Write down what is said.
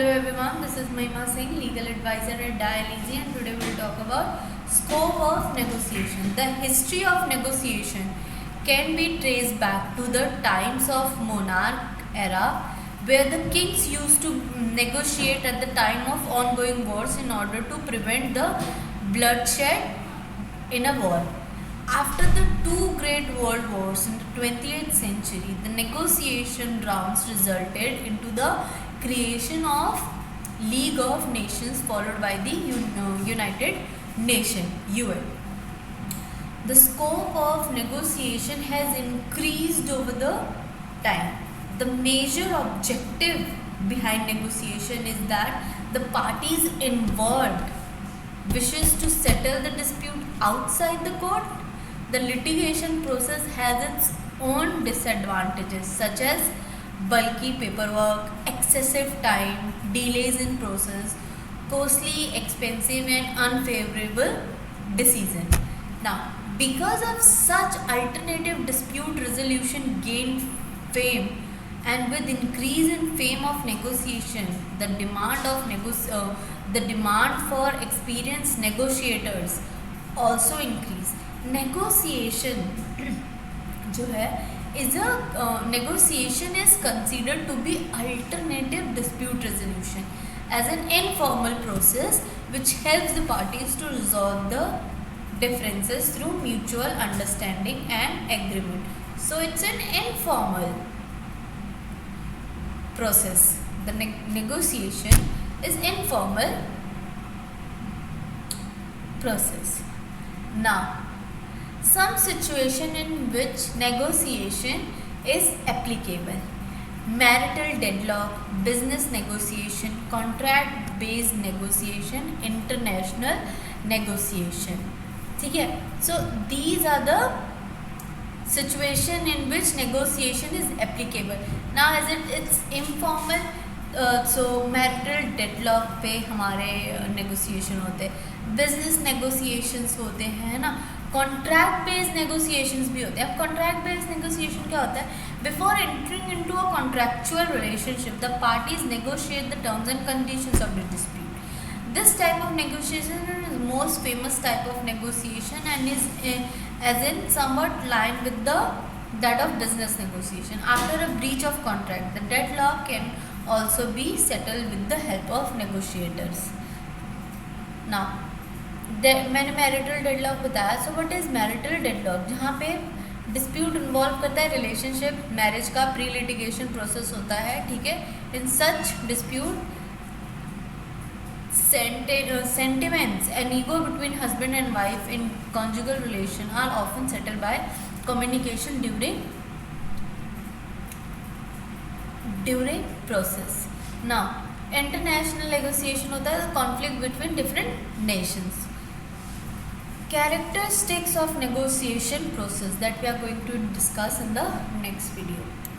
Hello everyone, this is Mahima Singh, legal advisor at Dialeasy, and today we will talk about scope of negotiation. The history of negotiation can be traced back to the times of monarch era, where the kings used to negotiate at the time of ongoing wars in order to prevent the bloodshed in a war. After the two great world wars in the 20th century, the negotiation rounds resulted into the creation of League of Nations followed by the United Nations UN. The scope of negotiation has increased over the time. The major objective behind negotiation is that the parties involved wishes to settle the dispute outside the court. The litigation process has its own disadvantages such as bulky paperwork, excessive time, delays in process, costly, expensive and unfavorable decision. Now, because of such, alternative dispute resolution gained fame, and with increase in fame of negotiation, the demand for experienced negotiators also increased. Negotiation जो है negotiation is considered to be alternative dispute resolution as an informal process which helps the parties to resolve the differences through mutual understanding and agreement. So it's an informal process. The negotiation is informal process. Now, some situation in which negotiation is applicable: marital deadlock, business negotiation, contract based negotiation, international negotiation. ठीक है, so these are the situation in which negotiation is applicable. Now as it's informal, so marital deadlock पे हमारे negotiation होते हैं, business negotiations होते हैं, है ना, कॉन्ट्रैक्ट बेस्ड नेगोशिएशंस भी होते हैं. अब कॉन्ट्रैक्ट बेस्ड नेगोशिएशन क्या होता है? Before entering into a contractual relationship the parties negotiate the terms and conditions of the dispute. This type of negotiation is most famous type of negotiation and is as in somewhat line with that of business negotiation. After a breach of contract, the deadlock can also be settled with the help of negotiators. Now, मैंने marital deadlock बताया. So what is marital deadlock? जहाँ पे dispute involve करता है relationship, marriage का pre litigation process होता है, ठीक है. इन सच dispute sentiments and ego between husband and wife in conjugal relation are often settled by communication during process. Now, international negotiation होता है conflict between different nations. Characteristics of negotiation process that we are going to discuss in the next video.